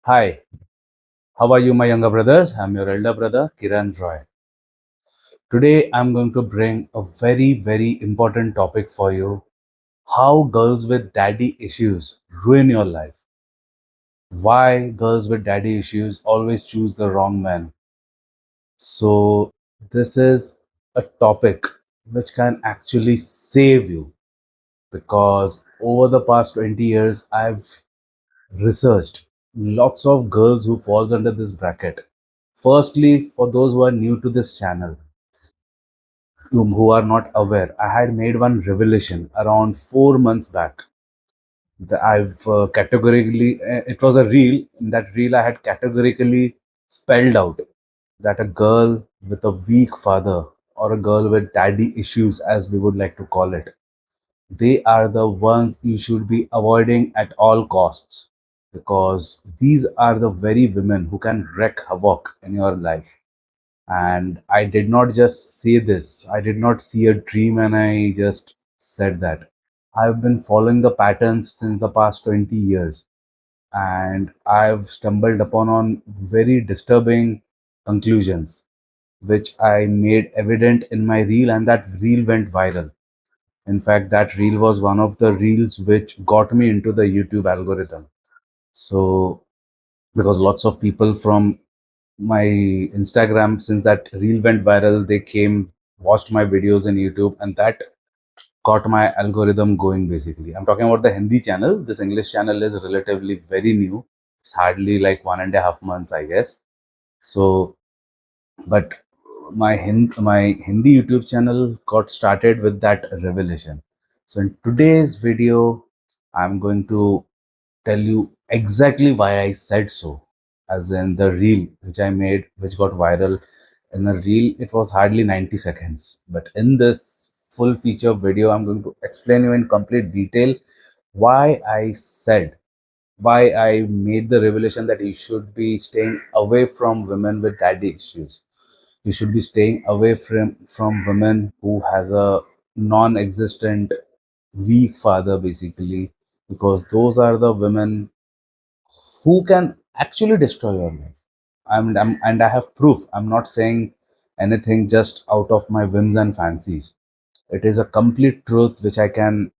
Hi, how are you, my younger brothers? I'm your elder brother, Kiran Roy. Today, I'm going to bring a very important topic for you: how girls with daddy issues ruin your life. Why girls with daddy issues always choose the wrong man. So, this is a topic which can actually save you because over the past 20 years, I've researched lots of girls who falls under this bracket. Firstly, for those who are new to this channel, who are not aware, I had made one revelation around 4 months back. I've categorically, it was a reel. In that reel, I had categorically spelled out that a girl with a weak father or a girl with daddy issues, as we would like to call it, they are the ones you should be avoiding at all costs because these are the very women who can wreak havoc in your life. And I did not just say this, I did not see a dream and I just said that. I've been following the patterns since the past 20 years and I've stumbled upon on very disturbing conclusions which I made evident in my reel, and that reel went viral. In fact, that reel was one of the reels which got me into the YouTube algorithm. So, because lots of people from my Instagram, since that reel went viral, they came, watched my videos in YouTube, and that got my algorithm going basically. I'm talking about the Hindi channel. This English channel is relatively very new. It's hardly like 1.5 months, I guess. So, but my Hindi YouTube channel got started with that revelation. So in today's video, I'm going to tell you exactly why I said so. As in the reel which I made, which got viral. In the reel, it was hardly 90 seconds. But in this full feature video, I'm going to explain you in complete detail why I said, why I made the revelation that you should be staying away from women with daddy issues. You should be staying away from women who has a non-existent weak father basically, because those are the women who can actually destroy your life. And I have proof. I'm not saying anything just out of my whims and fancies. It is a complete truth which I can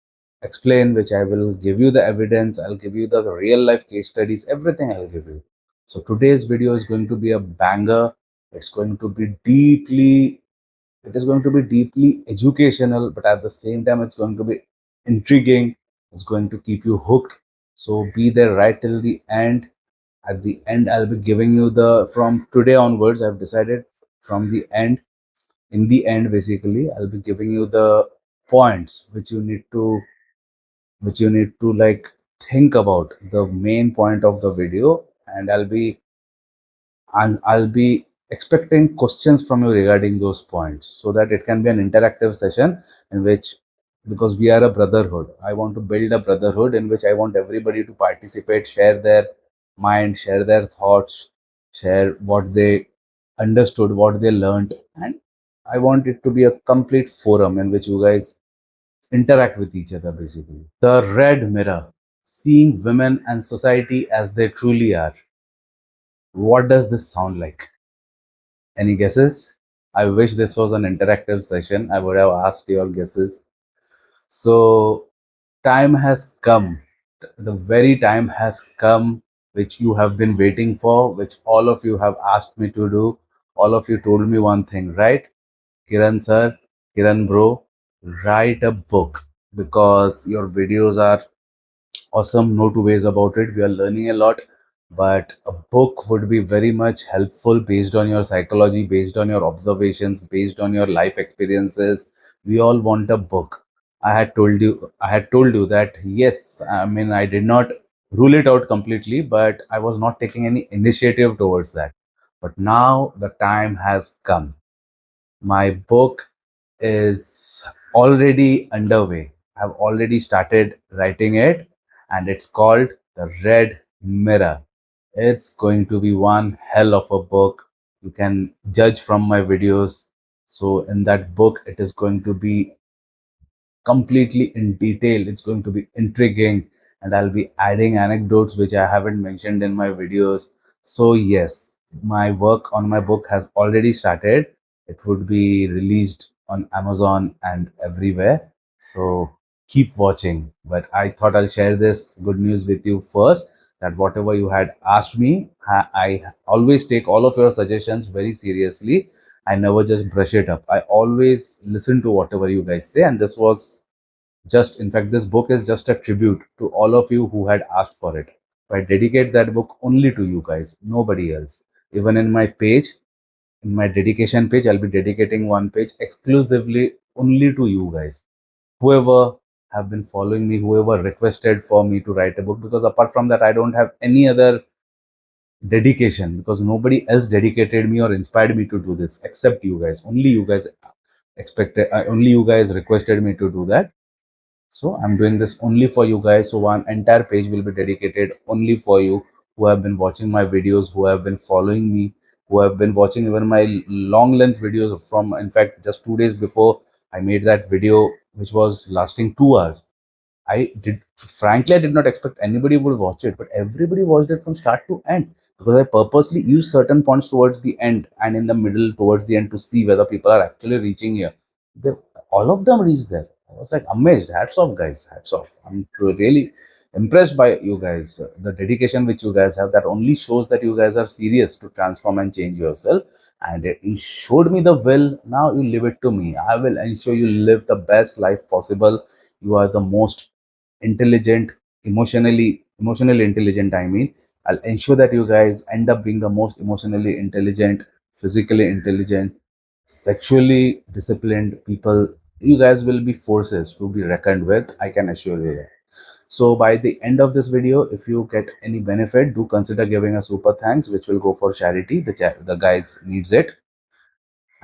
explain, which I will give you the evidence, I'll give you the real life case studies, everything I'll give you. So today's video is going to be a banger. It's going to be deeply, it is going to be deeply educational, but at the same time, it's going to be intriguing. It's going to keep you hooked. So be there right till the end. At the end, I'll be giving you from today onwards, I've decided from the end, in the end, basically, I'll be giving you the points which you need to like think about the main point of the video, and I'll be expecting questions from you regarding those points so that it can be an interactive session in which, because we are a brotherhood, I want to build a brotherhood in which I want everybody to participate, share their mind, share their thoughts, share what they understood, what they learned, and I want it to be a complete forum in which you guys interact with each other basically. The red mirror, seeing women and society as they truly are. What does this sound like? Any guesses? I wish this was an interactive session. I would have asked your guesses. So, time has come. The very time has come which you have been waiting for, which all of you have asked me to do. All of you told me one thing, right? Kiran sir, Kiran bro, write a book because your videos are awesome. No two ways about it. We are learning a lot, but a book would be very much helpful based on your psychology, based on your observations, based on your life experiences. We all want a book. I had told you that yes, I mean, I did not rule it out completely, but I was not taking any initiative towards that. But now the time has come. My book is already underway. I've already started writing it, and it's called The Red Mirror. It's going to be one hell of a book. You can judge from my videos. So, in that book, it is going to be completely in detail. It's going to be intriguing. and I'll be adding anecdotes which I haven't mentioned in my videos. So yes, my work on my book has already started. It would be released on Amazon and everywhere. So keep watching. But I thought I'll share this good news with you first, that whatever you had asked me, I always take all of your suggestions very seriously. I never just brush it up. I always listen to whatever you guys say, and this was just, in fact, this book is just a tribute to all of you who had asked for it. I dedicate that book only to you guys, nobody else. Even in my page, in my dedication page, I'll be dedicating one page exclusively only to you guys. Whoever have been following me, whoever requested for me to write a book, because apart from that, I don't have any other dedication, because nobody else dedicated me or inspired me to do this except you guys. Only you guys only you guys requested me to do that. So I'm doing this only for you guys. So one entire page will be dedicated only for you who have been watching my videos, who have been following me, who have been watching even my long length videos from, in fact, just 2 days before I made that video, which was lasting 2 hours. I did not expect anybody would watch it, but everybody watched it from start to end, because I purposely used certain points towards the end and in the middle towards the end to see whether people are actually reaching here. They, all of them reached there. I was like amazed. Hats off, guys. Hats off. I'm really impressed by you guys. The dedication which you guys have, that only shows that you guys are serious to transform and change yourself. And you showed me the will. Now you leave it to me. I will ensure you live the best life possible. You are the most intelligent, emotionally intelligent. I mean, I'll ensure that you guys end up being the most emotionally intelligent, physically intelligent, sexually disciplined people. You guys will be forces to be reckoned with, I can assure you that. So by the end of this video, if you get any benefit, do consider giving a super thanks, which will go for charity. The guys needs it.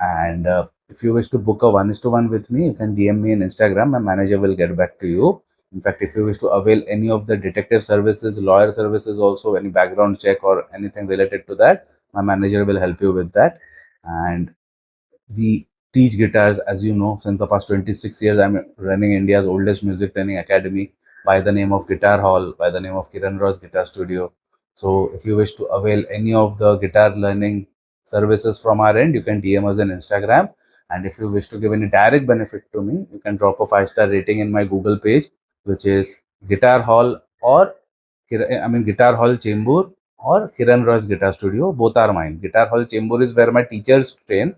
And if you wish to book a 1:1 with me, you can DM me on Instagram. My manager will get back to you. In fact, if you wish to avail any of the detective services, lawyer services, also any background check or anything related to that, my manager will help you with that. And we teach guitars, as you know, since the past 26 years. I'm running India's oldest music training academy by the name of Guitar Hall, by the name of Kiran Roy's Guitar Studio. So if you wish to avail any of the guitar learning services from our end, you can DM us on Instagram. And if you wish to give any direct benefit to me, you can drop a 5-star rating in my Google page, which is Guitar Hall, or Guitar Hall Chembur, or Kiran Roy's Guitar Studio. Both are mine. Guitar Hall Chembur is where my teachers train,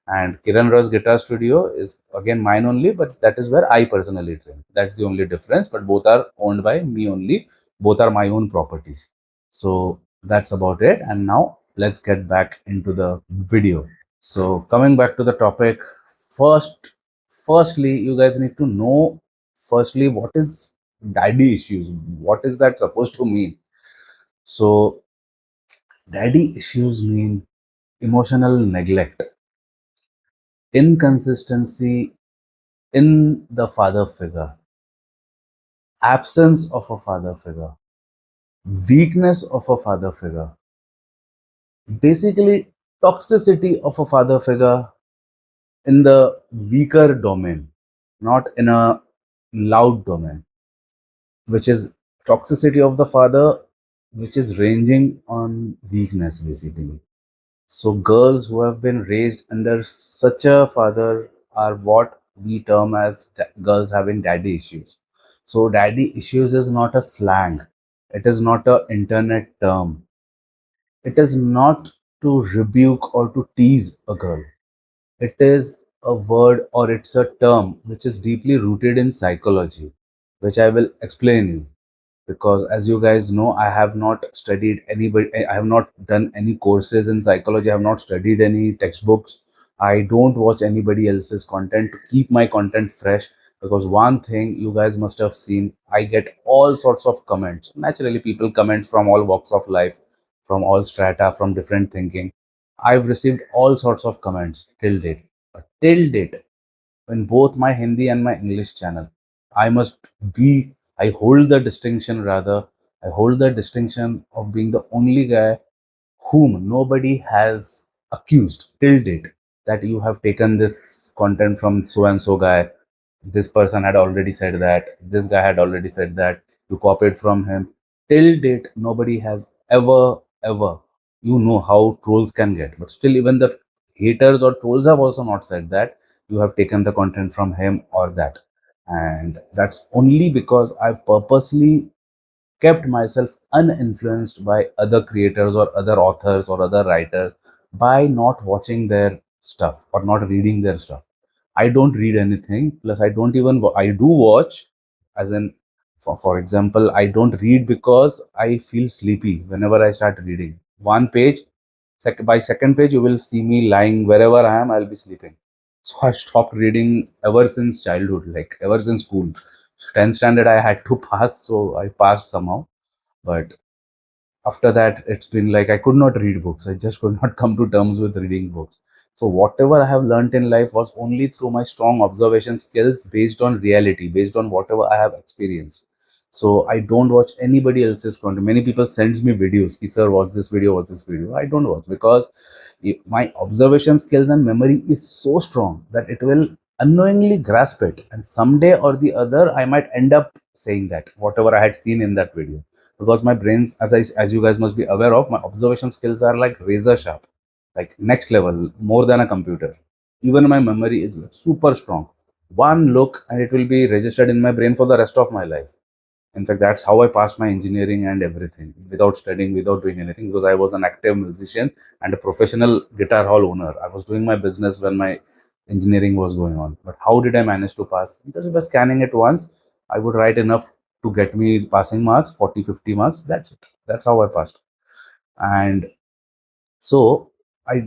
and Kiran Roy's Guitar Studio is again mine only, but that is where I personally train. That's the only difference, but both are owned by me only. Both are my own properties. So that's about it. And now let's get back into the video. So coming back to the topic, firstly, you guys need to know, firstly, what is daddy issues? What is that supposed to mean? So daddy issues mean emotional neglect, inconsistency in the father figure, absence of a father figure, weakness of a father figure, basically toxicity of a father figure in the weaker domain, not in a loud domain, which is toxicity of the father, which is ranging on weakness basically. So girls who have been raised under such a father are what we term as girls having daddy issues. So daddy issues is not a slang. It is not a internet term. It is not to rebuke or to tease a girl. It is a word, or it's a term which is deeply rooted in psychology, which I will explain you. Because as you guys know, I have not studied anybody, I have not done any courses in psychology, I have not studied any textbooks, I don't watch anybody else's content to keep my content fresh. Because one thing you guys must have seen, I get all sorts of comments. Naturally, people comment from all walks of life, from all strata, from different thinking. I've received all sorts of comments till date, but till date, in both my Hindi and my English channel, I must be, I hold the distinction, rather, I hold the distinction of being the only guy whom nobody has accused till date that you have taken this content from so and so guy. This person had already said that, this guy had already said that. you copied from him. Till date, nobody has ever, you know how trolls can get, but still, even the haters or trolls have also not said that you have taken the content from him or that. And that's only because I purposely kept myself uninfluenced by other creators or other authors or other writers by not watching their stuff or not reading their stuff. I don't read anything. Plus, I don't even, I do watch, as in, for example, I don't read because I feel sleepy whenever I start reading. One page, by second page, you will see me lying wherever I am, I'll be sleeping. So I've stopped reading ever since childhood, like ever since school. 10th standard, I had to pass, so I passed somehow. But after that, it's been like I could not read books. I just could not come to terms with reading books. So whatever I have learnt in life was only through my strong observation skills based on reality, based on whatever I have experienced. So I don't watch anybody else's content. Many people sends me videos. He sir, watch this video, watch this video. I don't watch because my observation skills and memory is so strong that it will unknowingly grasp it. And someday or the other, I might end up saying that whatever I had seen in that video, because my brains, as you guys must be aware of, my observation skills are like razor sharp, like next level, more than a computer. Even my memory is super strong. One look and it will be registered in my brain for the rest of my life. In fact, that's how I passed my engineering and everything without studying, without doing anything, because I was an active musician and a professional guitar hall owner. I was doing my business when my engineering was going on. But how did I manage to pass? Just by scanning it once, I would write enough to get me passing marks, 40, 50 marks. That's it. That's how I passed. And so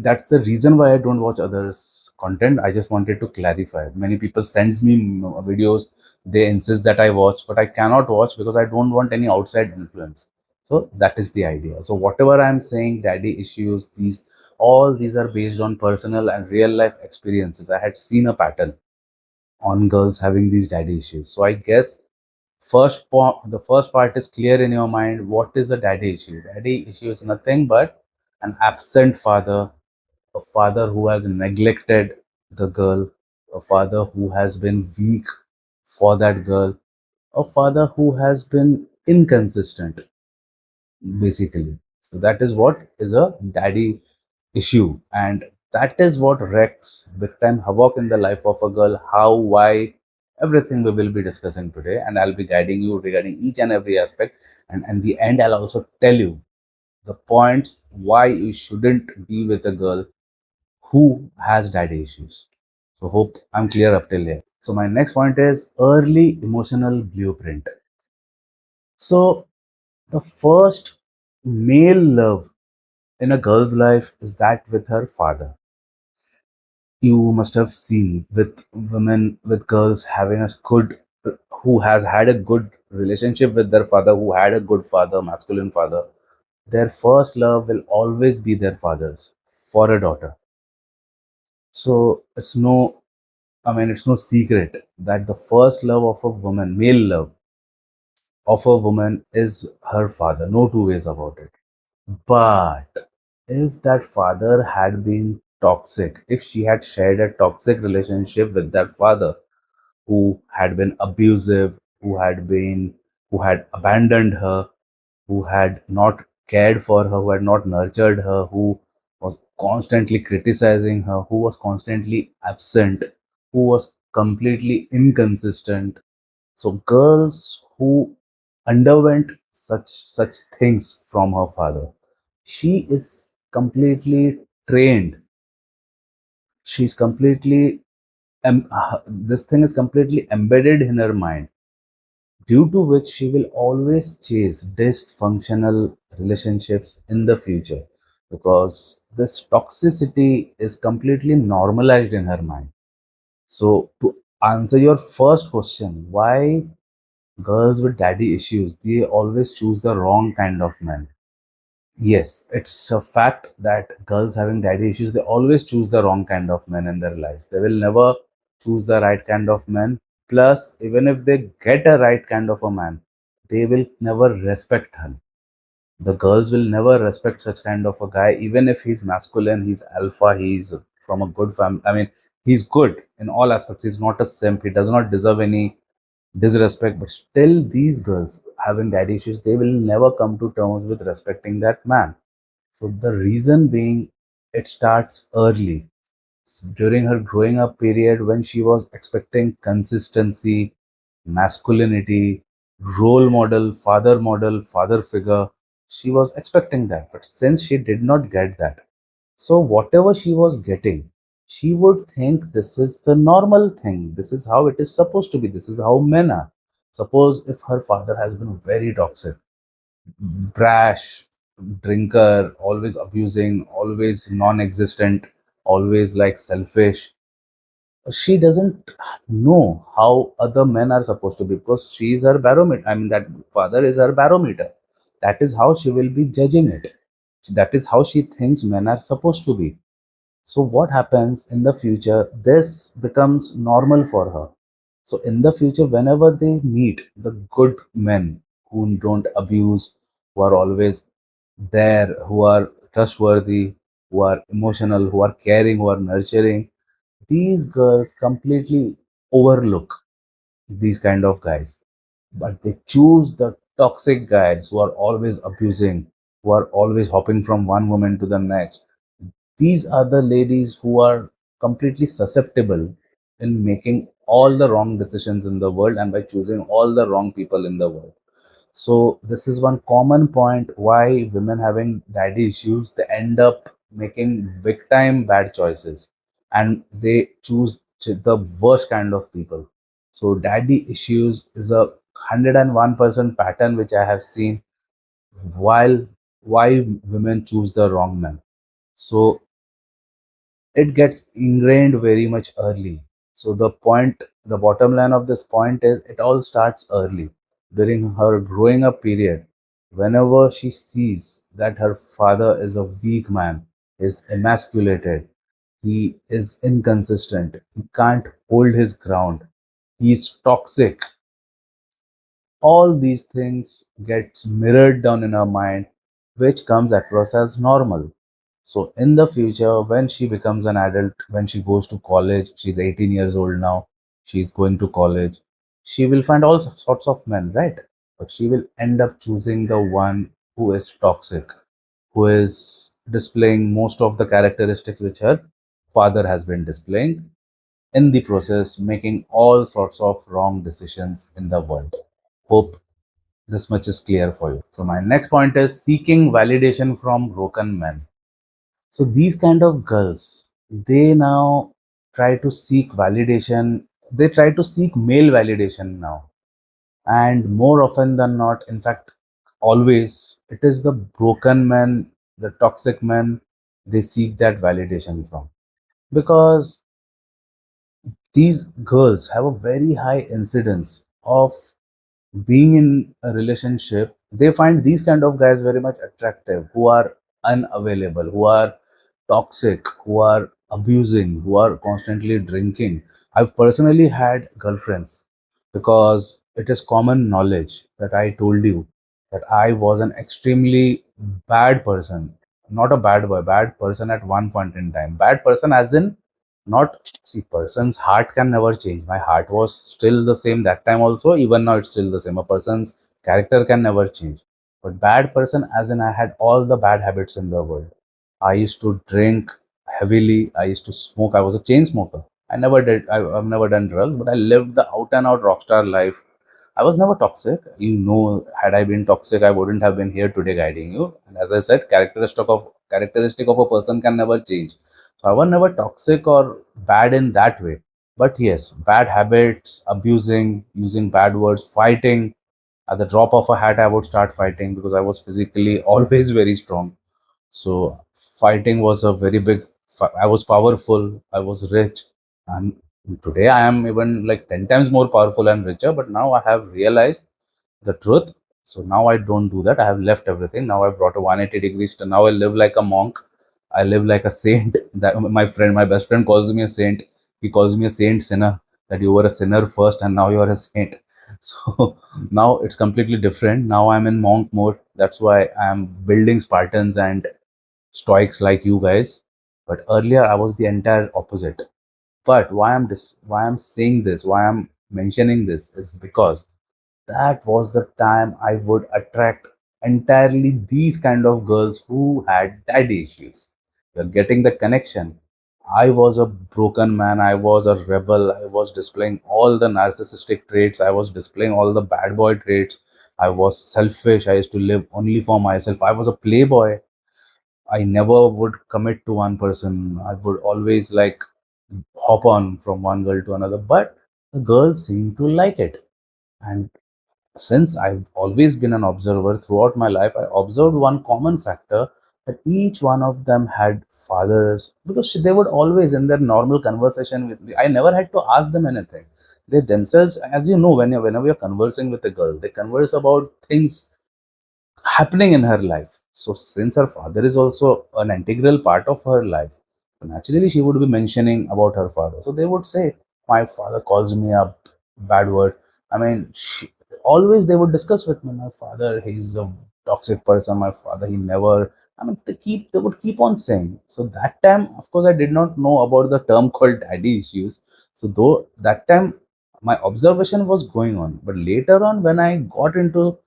that's the reason why I don't watch others' content. I just wanted to clarify. Many people sends me videos. They insist that I watch, but I cannot watch because I don't want any outside influence. So that is the idea. So whatever I'm saying, daddy issues, these all these are based on personal and real life experiences. I had seen a pattern on girls having these daddy issues. So I guess the first part is clear in your mind. What is a daddy issue? Daddy issue is nothing but an absent father, a father who has neglected the girl, a father who has been weak for that girl, a father who has been inconsistent, basically. So that is what is a daddy issue, and that is what wrecks big time havoc in the life of a girl. How, why, everything we will be discussing today, and I'll be guiding you regarding each and every aspect. And in the end, I'll also tell you the points why you shouldn't be with a girl who has daddy issues. So hope I'm clear up till here. So my next point is early emotional blueprint. So the first male love in a girl's life is that with her father. You must have seen with women, with girls having a good, who has had a good relationship with their father, who had a good father, masculine father. Their first love will always be their father's for a daughter. So it's no secret that the first love of a woman, male love of a woman, is her father. No two ways about it. But if that father had been toxic, if she had shared a toxic relationship with that father who had been abusive, who had abandoned her, who had not cared for her, who had not nurtured her, who was constantly criticizing her, who was constantly absent, who was completely inconsistent. So girls who underwent such things from her father, she is completely trained. She's completely this thing is completely embedded in her mind, due to which she will always chase dysfunctional relationships in the future, because this toxicity is completely normalized in her mind. So to answer your first question, why girls with daddy issues, they always choose the wrong kind of men. Yes, it's a fact that girls having daddy issues, they always choose the wrong kind of men in their lives. They will never choose the right kind of men. Plus, even if they get a right kind of a man, they will never respect him. The girls will never respect such kind of a guy, even if he's masculine, he's alpha, he's from a good family. I mean, he's good in all aspects. He's not a simp. He does not deserve any disrespect, but still these girls having daddy issues, they will never come to terms with respecting that man. So the reason being, it starts early. During her growing up period, when she was expecting consistency, masculinity, role model, father figure, she was expecting that. But since she did not get that, so whatever she was getting, she would think this is the normal thing. This is how it is supposed to be. This is how men are. Suppose if her father has been very toxic, brash, drinker, always abusing, always non existent, always like selfish. She doesn't know how other men are supposed to be because she is her barometer. I mean, that father is her barometer. That is how she will be judging it. That is how she thinks men are supposed to be. So, what happens in the future? This becomes normal for her. So, in the future, whenever they meet the good men who don't abuse, who are always there, who are trustworthy, who are emotional, who are caring, who are nurturing, these girls completely overlook these kind of guys. But they choose the toxic guys who are always abusing, who are always hopping from one woman to the next. These are the ladies who are completely susceptible in making all the wrong decisions in the world and by choosing all the wrong people in the world. So this is one common point why women having daddy issues, they end up making big time bad choices and they choose the worst kind of people. So daddy issues is a 101% pattern which I have seen while why women choose the wrong man. So it gets ingrained very much early. So the bottom line of this point is it all starts early. During her growing up period, whenever she sees that her father is a weak man, is emasculated, he is inconsistent, he can't hold his ground, he's toxic, all these things gets mirrored down in her mind, which comes across as normal. So in the future, when she becomes an adult, when she goes to college, she's 18 years old now, she's going to college, she will find all sorts of men, right? But she will end up choosing the one who is toxic, who is displaying most of the characteristics which her father has been displaying, in the process making all sorts of wrong decisions in the world. Hope this much is clear for you. So my next point is seeking validation from broken men. So these kind of girls, they now try to seek validation. They try to seek male validation now. And more often than not, in fact, always, it is the broken men, the toxic men, they seek that validation from. Because these girls have a very high incidence of being in a relationship. They find these kind of guys very much attractive, who are unavailable, who are toxic, who are abusing, who are constantly drinking. I've personally had girlfriends because it is common knowledge that I told you that I was an extremely bad person, not a bad boy, bad person at one point in time. Bad person as in not, see, person's heart can never change. My heart was still the same that time also, even now it's still the same. A person's character can never change. But bad person as in I had all the bad habits in the world. I used to drink heavily, I used to smoke, I was a chain smoker. I've never done drugs, but I lived the out and out rockstar life. I was never toxic. You know, had I been toxic, I wouldn't have been here today guiding you. And as I said, characteristic of a person can never change. So I was never toxic or bad in that way. But yes, bad habits, abusing, using bad words, fighting. At the drop of a hat, I would start fighting because I was physically always very strong. So fighting was a very big. I was powerful. I was rich, and today I am even like 10 times more powerful and richer. But now I have realized the truth. So now I don't do that. I have left everything. Now I've brought a 180 degrees to now I live like a monk. I live like a saint. That my best friend calls me a saint. He calls me a saint sinner. That you were a sinner first and now you are a saint. So now it's completely different. Now I'm in monk mode. That's why I'm building Spartans and stoics like you guys. But earlier I was the entire opposite. But why I'm saying this, why I'm mentioning this is because That was the time I would attract entirely these kind of girls who had daddy issues. You're getting the connection. I was a broken man. I was a rebel. I was displaying all the narcissistic traits. I was displaying all the bad boy traits. I was selfish. I used to live only for myself. I was a playboy. I never would commit to one person. I would always like hop on from one girl to another. But the girls seemed to like it. And since I've always been an observer throughout my life, I observed one common factor that each one of them had fathers because they would always, in their normal conversation with me, I never had to ask them anything. They themselves, as you know, whenever you're conversing with a girl, they converse about things happening in her life. So, since her father is also an integral part of her life, naturally she would be mentioning about her father. So, they would say, my father calls me a bad word. I mean, always they would discuss with me, my father, he's a toxic person. My father, he never. I mean, they would keep on saying. So that time, of course, I did not know about the term called daddy issues. So though that time my observation was going on, but later on when I got into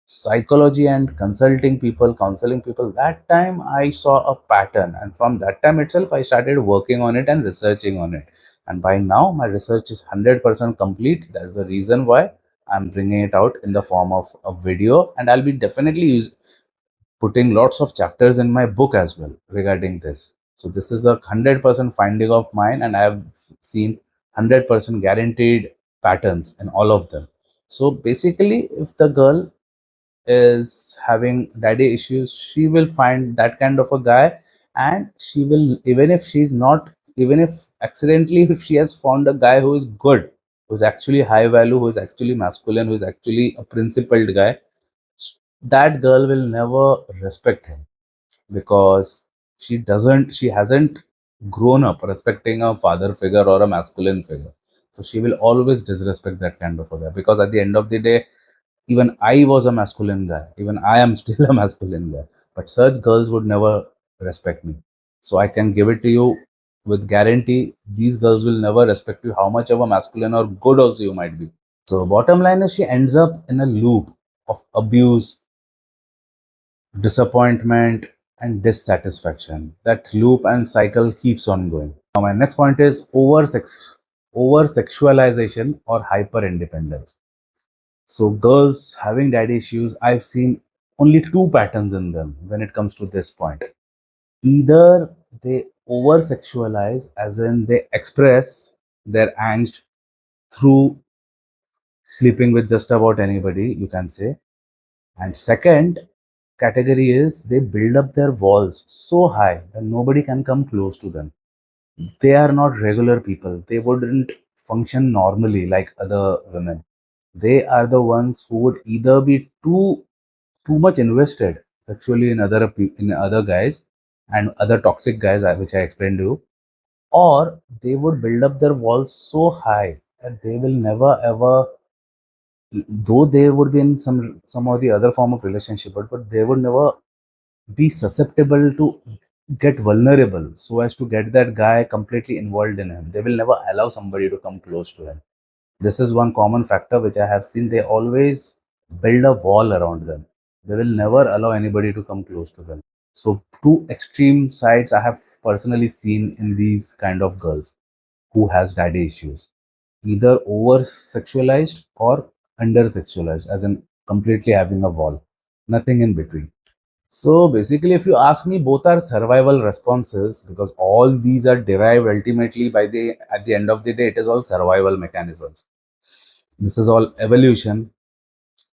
psychology and consulting people, counseling people, that time I saw a pattern, and from that time itself I started working on it and researching on it. And by now my research is 100% complete. That's the reason why I'm bringing it out in the form of a video, and I'll be definitely putting lots of chapters in my book as well regarding this. So this is a 100% finding of mine, and I have seen 100% guaranteed patterns in all of them. So basically, if the girl is having daddy issues, she will find that kind of a guy, and she will, even if she's not, even if accidentally, if she has found a guy who is good, who's actually high value, who is actually masculine, who is actually a principled guy, that girl will never respect him because she hasn't grown up respecting a father figure or a masculine figure. So she will always disrespect that kind of a guy, because at the end of the day, even I was a masculine guy. Even I am still a masculine guy. But such girls would never respect me. So I can give it to you with guarantee, these girls will never respect you, how much of a masculine or good also you might be. So bottom line is, she ends up in a loop of abuse, disappointment, and dissatisfaction. That loop and cycle keeps on going. Now my next point is over sexualization or hyper independence. So girls having daddy issues, I've seen only two patterns in them when it comes to this point. Either they over sexualize, as in they express their angst through sleeping with just about anybody, you can say. And second category is they build up their walls so high that nobody can come close to them. They are not regular people. They wouldn't function normally like other women. They are the ones who would either be too much invested sexually in in other guys and other toxic guys, which I explained to you, or they would build up their walls so high that they will never ever, though they would be in some or the other form of relationship, but they would never be susceptible to get vulnerable so as to get that guy completely involved in him. They will never allow somebody to come close to him. This is one common factor which I have seen. They always build a wall around them. They will never allow anybody to come close to them. So, two extreme sides I have personally seen in these kind of girls who has daddy issues. Either over sexualized or under sexualized, as in completely having a wall. Nothing in between. So basically, if you ask me, both are survival responses, because all these are derived ultimately by the at the end of the day, it is all survival mechanisms. This is all evolution.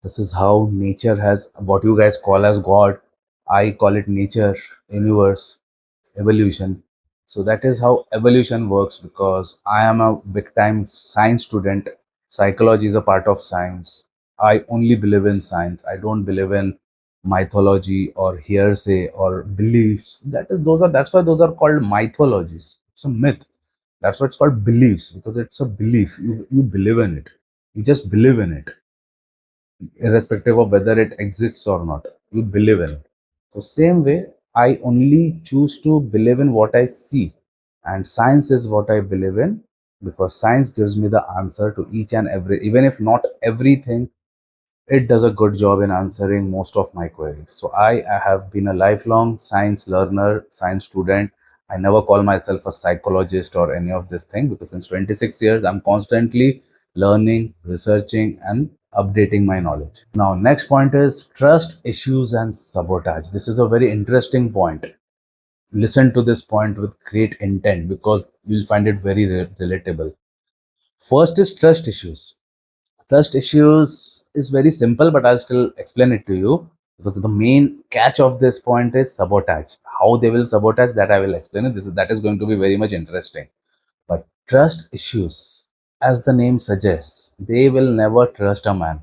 This is how nature has, what you guys call as God. I call it nature, universe, evolution. So that is how evolution works, because I am a big time science student. Psychology is a part of science. I only believe in science. I don't believe in mythology or hearsay or beliefs. That's why those are called mythologies. It's a myth. That's why it's called beliefs, because it's a belief. You believe in it. You just believe in it, irrespective of whether it exists or not. You believe in it. So same way, I only choose to believe in what I see, and science is what I believe in, because science gives me the answer to each and every, even if not everything, It does a good job in answering most of my queries. So I have been a lifelong science learner, science student. I never call myself a psychologist or any of this thing because since 26 years, I'm constantly learning, researching, and updating my knowledge. Now, next point is trust issues and sabotage. This is a very interesting point. Listen to this point with great intent because you'll find it very relatable. First is trust issues. Trust issues is very simple, but I'll still explain it to you because the main catch of this point is sabotage. How they will sabotage that I will explain it. That is going to be very much interesting. But trust issues, as the name suggests, they will never trust a man.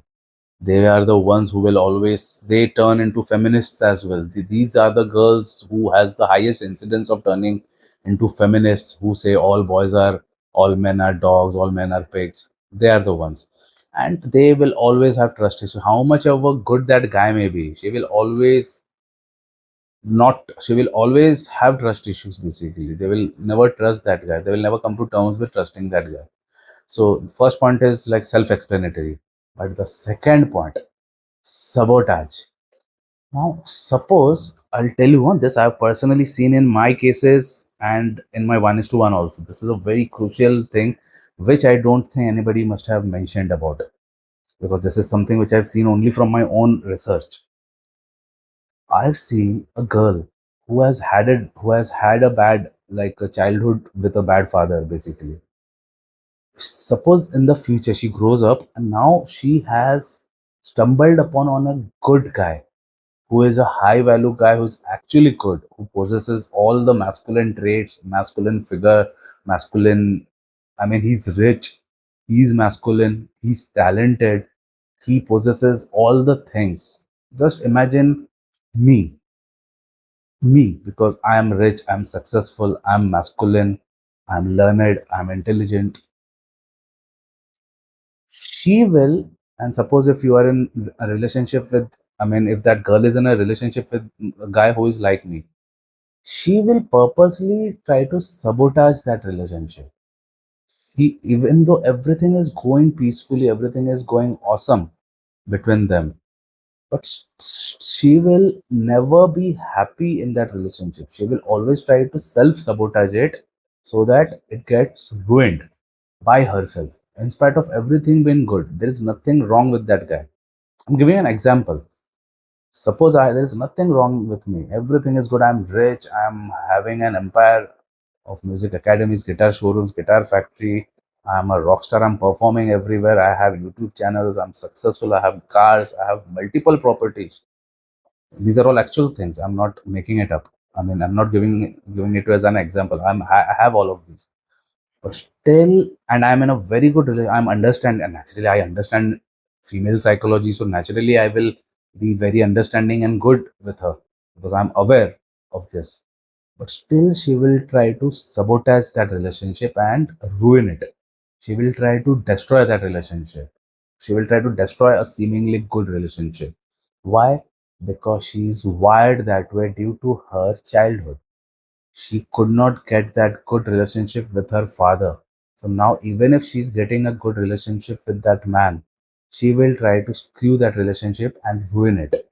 They are the ones who will always they turn into feminists as well. These are the girls who has the highest incidence of turning into feminists, who say all men are dogs, all men are pigs. They are the ones, and they will always have trust issues. How much of a good that guy may be, she will always have trust issues. Basically, they will never trust that guy. They will never come to terms with trusting that guy. So first point is like self-explanatory, but the second point, sabotage. Now, suppose I'll tell you on this, I've personally seen in my cases and in my 1 is to 1 also. This is a very crucial thing which I don't think anybody must have mentioned about it because this is something which I've seen only from my own research. I've seen a girl who has had a bad like a childhood with a bad father basically. Suppose in the future she grows up and now she has stumbled upon on a good guy who is a high value guy who's actually good, who possesses all the masculine traits, masculine figure, masculine. I mean, he's rich, he's masculine, he's talented, he possesses all the things. Just imagine me, because I am rich, I'm successful, I'm masculine, I'm learned, I'm intelligent. She will, and suppose if you are in a relationship with, I mean, if that girl is in a relationship with a guy who is like me, she will purposely try to sabotage that relationship. Even though everything is going peacefully, everything is going awesome between them, but she will never be happy in that relationship. She will always try to self sabotage it so that it gets ruined by herself. In spite of everything being good, there is nothing wrong with that guy. I'm giving an example. Suppose there is nothing wrong with me. Everything is good. I'm rich. I'm having an empire of music academies, guitar showrooms, guitar factory. I'm a rock star. I'm performing everywhere. I have YouTube channels. I'm successful. I have cars. I have multiple properties. These are all actual things. I'm not making it up. I mean, I'm not giving it as an example. I have all of these, but still, and I'm in a very good I'm understand, and naturally I understand female psychology, so naturally I will be very understanding and good with her because I'm aware of this. But still she will try to sabotage that relationship and ruin it. She will try to destroy that relationship. She will try to destroy a seemingly good relationship. Why? Because she is wired that way due to her childhood. She could not get that good relationship with her father. So now, even if she's getting a good relationship with that man, she will try to screw that relationship and ruin it.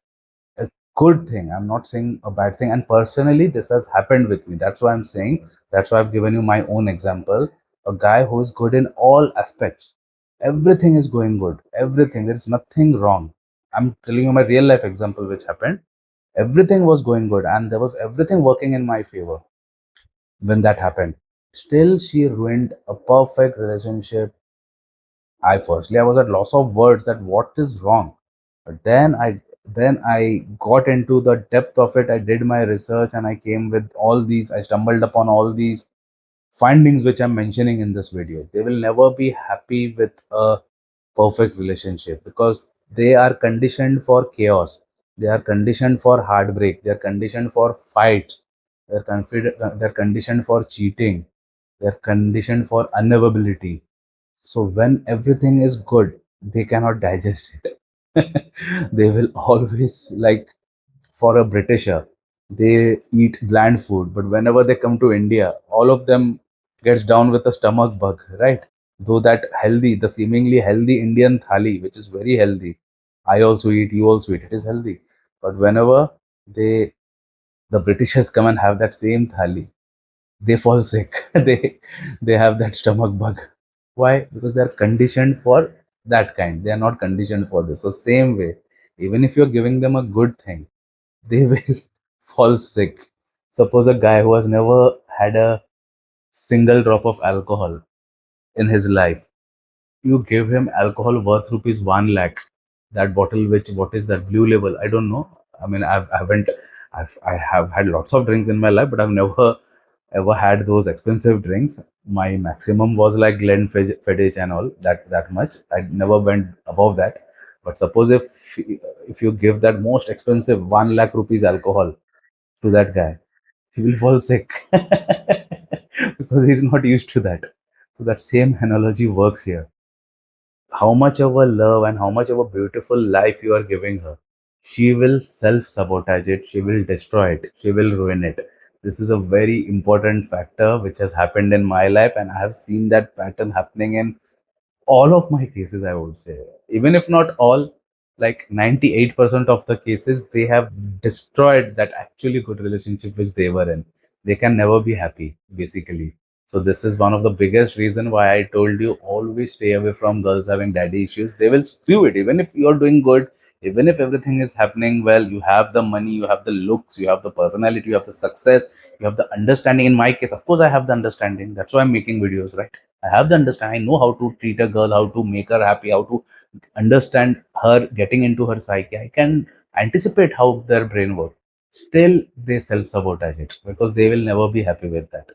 A good thing, I'm not saying a bad thing. And personally, this has happened with me. That's why I'm saying, that's why I've given you my own example. A guy who is good in all aspects. Everything is going good. Everything. There's nothing wrong. I'm telling you my real life example which happened. Everything was going good and there was everything working in my favor when that happened. Still, she ruined a perfect relationship. I was at loss of words that what is wrong. But then I got into the depth of it. I did my research and I came with all these. I stumbled upon all these findings which I'm mentioning in this video. They will never be happy with a perfect relationship because they are conditioned for chaos. They are conditioned for heartbreak. They are conditioned for fights. They're conditioned for cheating. They're conditioned for unavailability. So when everything is good, they cannot digest it. They will always like, for a Britisher, they eat bland food, but whenever they come to India, all of them gets down with a stomach bug, right? Though that healthy, the seemingly healthy Indian thali, which is very healthy, I also eat, you also eat. It is healthy. But whenever they the Britishers come and have that same thali, they fall sick. They have that stomach bug. Why? Because they are conditioned for that kind. They are not conditioned for this. So same way, even if you're giving them a good thing, they will fall sick. Suppose a guy who has never had a single drop of alcohol in his life, you give him alcohol worth rupees 1 lakh. That bottle, which what is that blue label? I don't know. I mean, I haven't. I have had lots of drinks in my life, but I've never ever had those expensive drinks. My maximum was like Glenfiddich and all that much. I never went above that. But suppose if you give that most expensive 1 lakh rupees alcohol to that guy, he will fall sick because he's not used to that. So that same analogy works here. How much of a love and how much of a beautiful life you are giving her, she will self sabotage it, she will destroy it, she will ruin it. This is a very important factor which has happened in my life, and I have seen that pattern happening in all of my cases, I would say. Even if not all, like 98% of the cases, they have destroyed that actually good relationship which they were in. They can never be happy, basically. So this is one of the biggest reason why I told you always stay away from girls having daddy issues. They will screw it. Even if you're doing good, even if everything is happening well, you have the money, you have the looks, you have the personality, you have the success, you have the understanding. In my case, of course, I have the understanding. That's why I'm making videos, right? I have the understanding. I know how to treat a girl, how to make her happy, how to understand her getting into her psyche. I can anticipate how their brain works. Still, they self sabotage it because they will never be happy with that.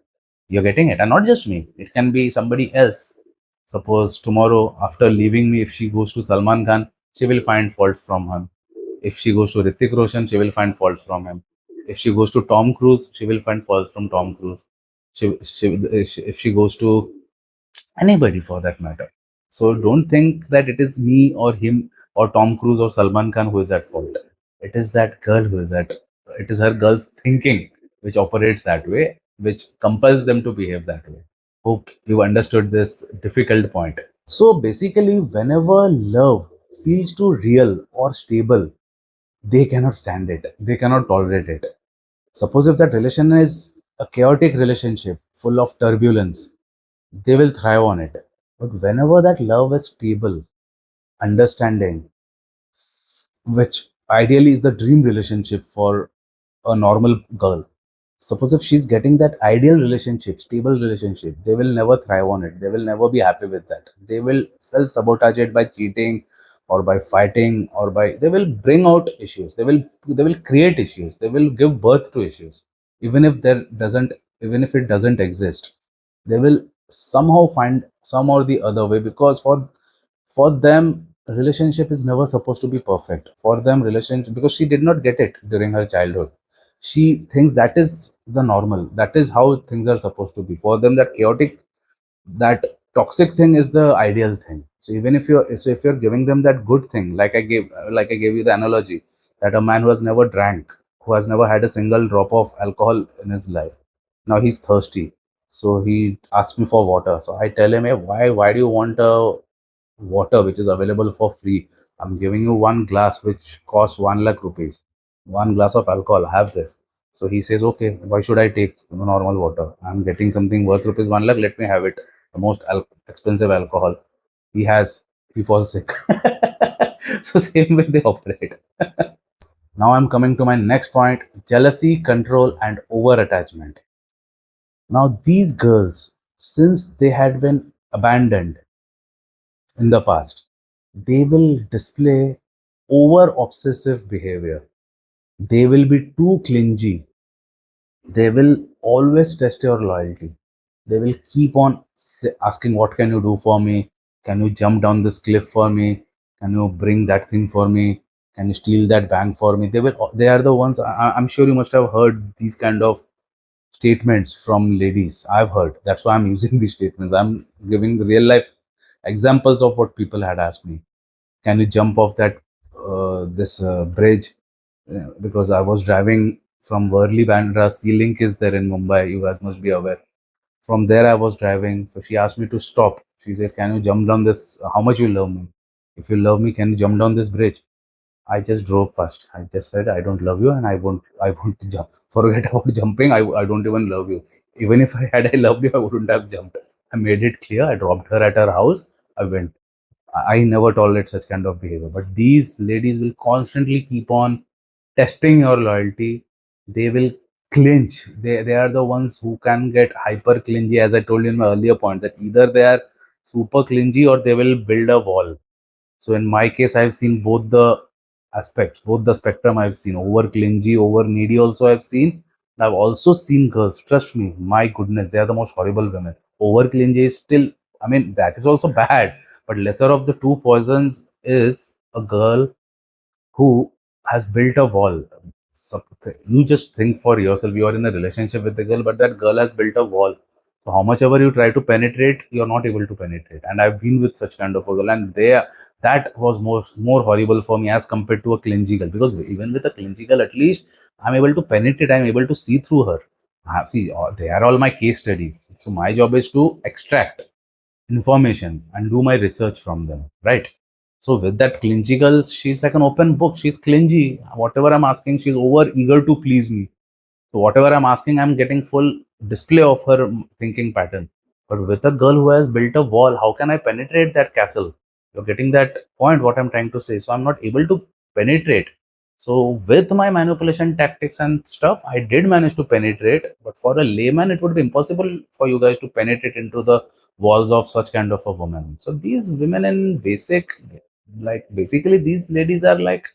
You're getting it, and not just me. It can be somebody else. Suppose tomorrow, after leaving me, if she goes to Salman Khan, she will find faults from him. If she goes to Hrithik Roshan, she will find faults from him. If she goes to Tom Cruise, she will find faults from Tom Cruise. If she goes to anybody for that matter. So don't think that it is me or him or Tom Cruise or Salman Khan who is at fault. It is that girl who is at. It is her girl's thinking which operates that way, which compels them to behave that way. Hope you understood this difficult point. So basically, whenever love feels too real or stable, they cannot stand it. They cannot tolerate it. Suppose if that relation is a chaotic relationship full of turbulence, they will thrive on it. But whenever that love is stable, understanding, which ideally is the dream relationship for a normal girl, suppose if she's getting that ideal relationship, stable relationship, they will never thrive on it. They will never be happy with that. They will self sabotage it by cheating or by fighting or by they will bring out issues. They will create issues. They will give birth to issues. Even if there doesn't even if it doesn't exist, they will somehow find some or the other way because for them relationship is never supposed to be perfect. For them relationship because she did not get it during her childhood, she thinks that is the normal, that is how things are supposed to be. For them that chaotic, that toxic thing is the ideal thing. So even if you're giving them that good thing, like I gave you the analogy that a man who has never drank, who has never had a single drop of alcohol in his life, now he's thirsty, so he asks me for water. So I tell him, hey, why do you want a water which is available for free? I'm giving you one glass which costs 1 lakh rupees. One glass of alcohol, have this. So he says, okay, why should I take normal water? I'm getting something worth rupees 1 lakh, let me have it. The most expensive alcohol. He falls sick. So same way they operate. Now I'm coming to my next point, jealousy, control, and over attachment. Now these girls, since they had been abandoned in the past, they will display over obsessive behavior. They will be too clingy. They will always test your loyalty. They will keep on asking, what can you do for me? Can you jump down this cliff for me? Can you bring that thing for me? Can you steal that bank for me? They are the ones. I'm sure you must have heard these kind of statements from ladies. I've heard. That's why I'm using these statements. I'm giving real life examples of what people had asked me. Can you jump off that this bridge? Because I was driving from Worli Bandra. Sea Link is there in Mumbai. You guys must be aware. From there, I was driving. So she asked me to stop. She said, "Can you jump down this? How much you love me? If you love me, can you jump down this bridge?" I just drove past. I just said, I don't love you and I won't jump. Forget about jumping. I don't even love you. Even if I loved you, I wouldn't have jumped. I made it clear. I dropped her at her house. I went. I never tolerate such kind of behavior. But these ladies will constantly keep on testing your loyalty. They will clinch. They are the ones who can get hyper clingy, as I told you in my earlier point, that either they are super clingy or they will build a wall. So in my case, I've seen both the aspects, both the spectrum. I've seen over clingy, over needy. Also, I've seen. I've also seen girls. Trust me, my goodness, they are the most horrible women. Over clingy is still. I mean, that is also bad. But lesser of the two poisons is a girl who has built a wall. You just think for yourself, you are in a relationship with a girl, but that girl has built a wall. So how much ever you try to penetrate, you're not able to penetrate. And I've been with such kind of a girl, and that was more horrible for me as compared to a clingy girl. Because even with a clingy girl, at least I'm able to penetrate, I'm able to see through her. See, they are all my case studies. So my job is to extract information and do my research from them, right? So with that clingy girl, she's like an open book. She's clingy. Whatever I'm asking, she's over eager to please me. So whatever I'm asking, I'm getting full display of her thinking pattern. But with a girl who has built a wall, how can I penetrate that castle? You're getting that point, what I'm trying to say. So I'm not able to penetrate. So with my manipulation tactics and stuff, I did manage to penetrate. But for a layman, it would be impossible for you guys to penetrate into the walls of such kind of a woman. So these women in basic, like basically these ladies are like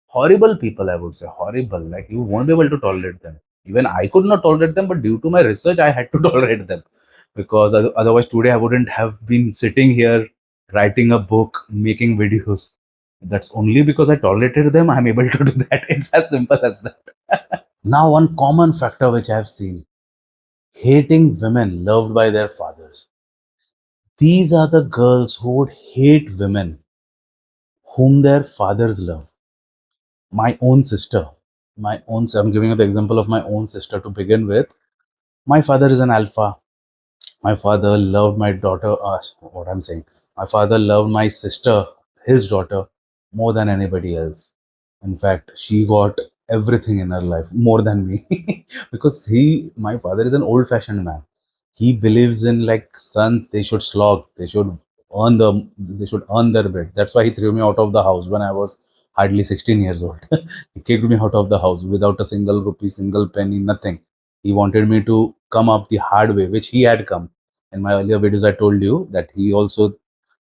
horrible people, I would say. Horrible. Like you won't be able to tolerate them. Even I could not tolerate them, but due to my research, I had to tolerate them. Because otherwise, today I wouldn't have been sitting here writing a book, making videos. That's only because I tolerated them, I'm able to do that. It's as simple as that. Now, one common factor which I've seen, hating women loved by their fathers. These are the girls who would hate women whom their fathers love. My own sister, I'm giving you the example of my own sister to begin with. My father is an alpha. My father loved my daughter, what I'm saying. My father loved my sister, his daughter, more than anybody else. In fact, she got everything in her life more than me because my father is an old fashioned man. He believes in like sons, they should slog, they should earn their bread. That's why he threw me out of the house when I was hardly 16 years old. He kicked me out of the house without a single rupee, single penny, nothing. He wanted me to come up the hard way, which he had come. In my earlier videos, I told you that he also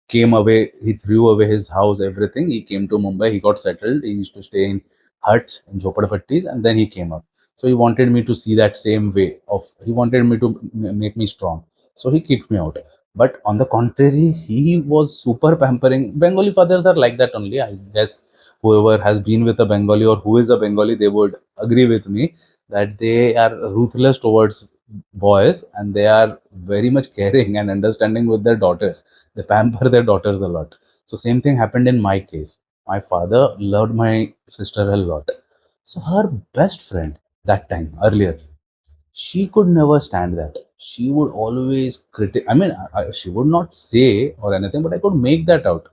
came away, he threw away his house, everything. He came to Mumbai, he got settled. He used to stay in huts, in Jhopadpattis, and then he came up. So he wanted me to see that same way of, he wanted me to make me strong. So he kicked me out. But on the contrary, he was super pampering. Bengali fathers are like that only. I guess whoever has been with a Bengali or who is a Bengali, they would agree with me that they are ruthless towards boys and they are very much caring and understanding with their daughters. They pamper their daughters a lot. So same thing happened in my case. My father loved my sister a lot. So her best friend that time earlier, she could never stand that. She would always critic. I mean, she would not say or anything, but I could make that out.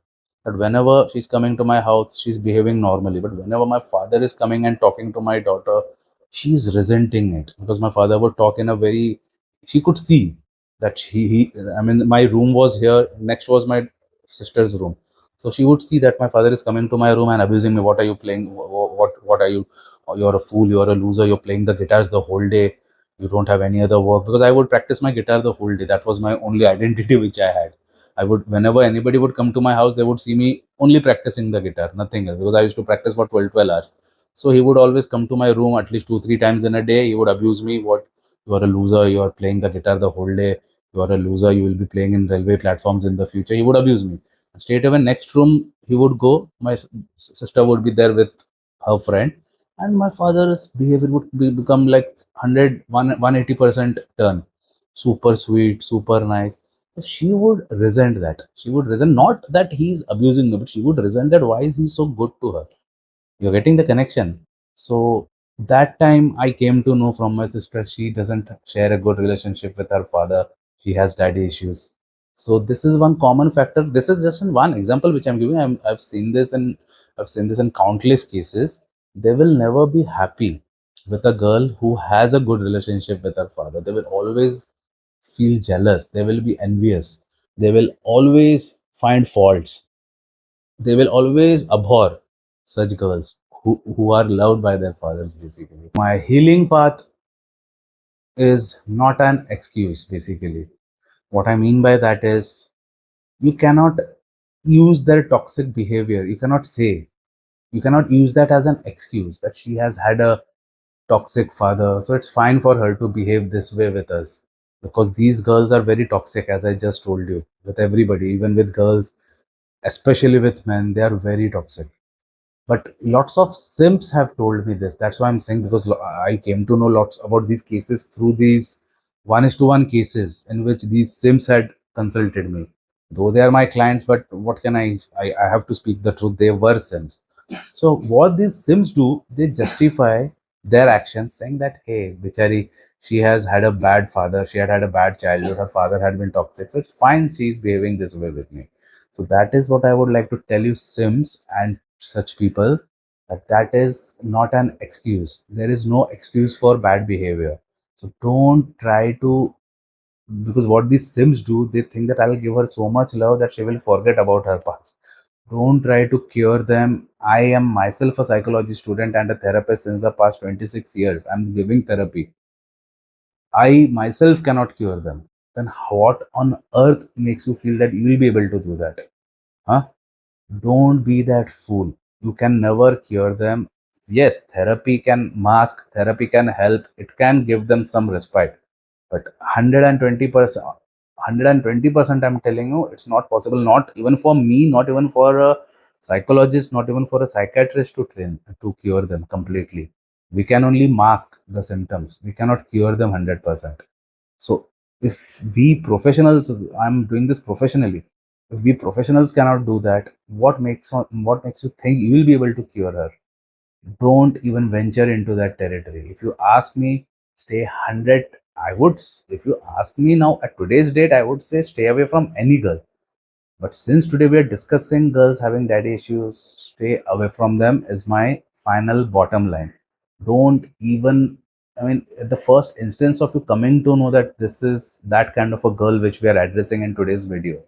That whenever she's coming to my house, she's behaving normally. But whenever my father is coming and talking to my daughter, she's resenting it because my father would talk in a very. She could see that he I mean, my room was here. Next was my sister's room. So she would see that my father is coming to my room and abusing me. What are you playing? What are you? Oh, you're a fool. You're a loser. You're playing the guitars the whole day. You don't have any other work, because I would practice my guitar the whole day. That was my only identity which I had. I would, whenever anybody would come to my house, they would see me only practicing the guitar, nothing else, because I used to practice for 12 hours. So he would always come to my room at least 2 3 times in a day. He would abuse me. What, you are a loser, you are playing the guitar the whole day, you are a loser, you will be playing in railway platforms in the future. He would abuse me. Straight away next room he would go, my sister would be there with her friend, and my father's behavior would become like 100 180% turn. Super sweet, super nice. She would resent that. She would resent, not that he's abusing me, but she would resent that why is he so good to her. You're getting the connection. So that time I came to know from my sister, she doesn't share a good relationship with her father. She has daddy issues. So this is one common factor. This is just one example which I'm giving. I've seen this and I've seen this in countless cases. They will never be happy with a girl who has a good relationship with her father. They will always feel jealous. They will be envious. They will always find faults. They will always abhor such girls who are loved by their fathers, basically. My healing path is not an excuse, basically. What I mean by that is, you cannot use their toxic behavior. You cannot use that as an excuse that she has had a toxic father, so it's fine for her to behave this way with us. Because these girls are very toxic, as I just told you, with everybody, even with girls, especially with men, they are very toxic. But lots of simps have told me this. That's why I'm saying, because I came to know lots about these cases through these 1:1 cases in which these simps had consulted me. Though they are my clients, but what can I have to speak the truth. They were simps. So what these sims do, they justify their actions, saying that, hey, bichari, she has had a bad father, she had a bad childhood, her father had been toxic, so it's fine she's behaving this way with me. So that is what I would like to tell you, sims and such people, that is not an excuse. There is no excuse for bad behavior. So don't try to, because what these sims do, they think that I'll give her so much love that she will forget about her past. Don't try to cure them. I am myself a psychology student and a therapist since the past 26 years. I'm giving therapy. I myself cannot cure them. Then what on earth makes you feel that you will be able to do that? Huh? Don't be that fool. You can never cure them. Yes, therapy can mask, therapy can help, it can give them some respite. But 120%, 120%, I'm telling you, it's not possible. Not even for me, not even for a psychologist, not even for a psychiatrist to train, to cure them completely. We can only mask the symptoms. We cannot cure them 100%. So if we professionals, I'm doing this professionally. If we professionals cannot do that, what makes you think you will be able to cure her? Don't even venture into that territory. If you ask me, stay 100. If you ask me now at today's date, I would say stay away from any girl. But since today we are discussing girls having daddy issues, stay away from them is my final bottom line. Don't even, I mean, at the first instance of you coming to know that this is that kind of a girl which we are addressing in today's video,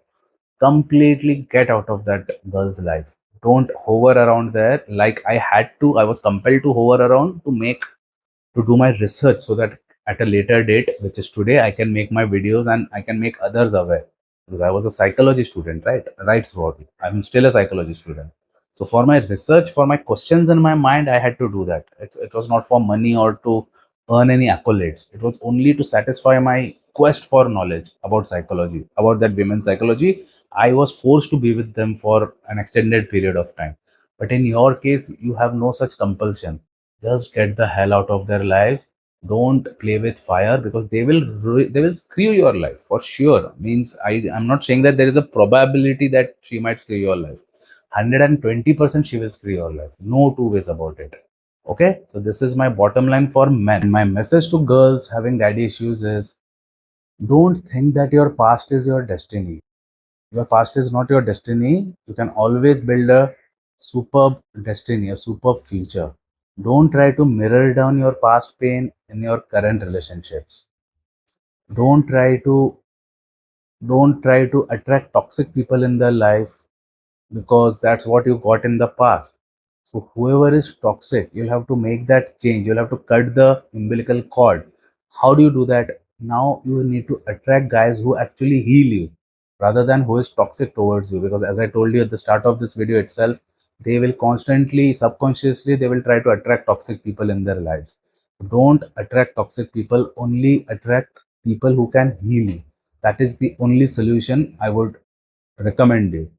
completely get out of that girl's life. Don't hover around there like I had to. I was compelled to hover around to do my research, so that at a later date, which is today, I can make my videos and I can make others aware. Because I was a psychology student, right throughout. I'm still a psychology student. So for my research, for my questions in my mind, I had to do that. It was not for money or to earn any accolades. It was only to satisfy my quest for knowledge about psychology, about that women's psychology. I was forced to be with them for an extended period of time. But in your case, you have no such compulsion. Just get the hell out of their lives. Don't play with fire, because they will screw your life for sure. Means I'm not saying that there is a probability that she might screw your life. 120% she will screw your life. No two ways about it. Okay, so this is my bottom line for men. My message to girls having daddy issues is, don't think that your past is your destiny. Your past is not your destiny. You can always build a superb destiny, a superb future. Don't try to mirror down your past pain in your current relationships. Don't try to don't try to attract toxic people in their life, because that's what you got in the past. So whoever is toxic, you'll have to make that change. You'll have to cut the umbilical cord. How do you do that? Now you need to attract guys who actually heal you, rather than who is toxic towards you. Because as I told you at the start of this video itself, they will constantly, subconsciously, they will try to attract toxic people in their lives. Don't attract toxic people. Only attract people who can heal you. That is the only solution I would recommend you.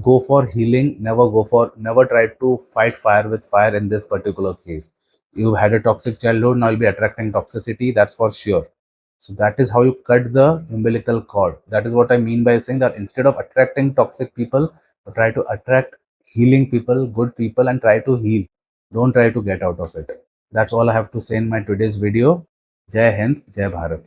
Go for healing. Never try to fight fire with fire. In this particular case, you've had a toxic childhood, now you'll be attracting toxicity, that's for sure. So that is how you cut the umbilical cord. That is what I mean by saying that instead of attracting toxic people, try to attract healing people, good people, and try to heal. Don't try to get out of it. That's all I have to say in my today's video. Jai Hind, Jai Bharat.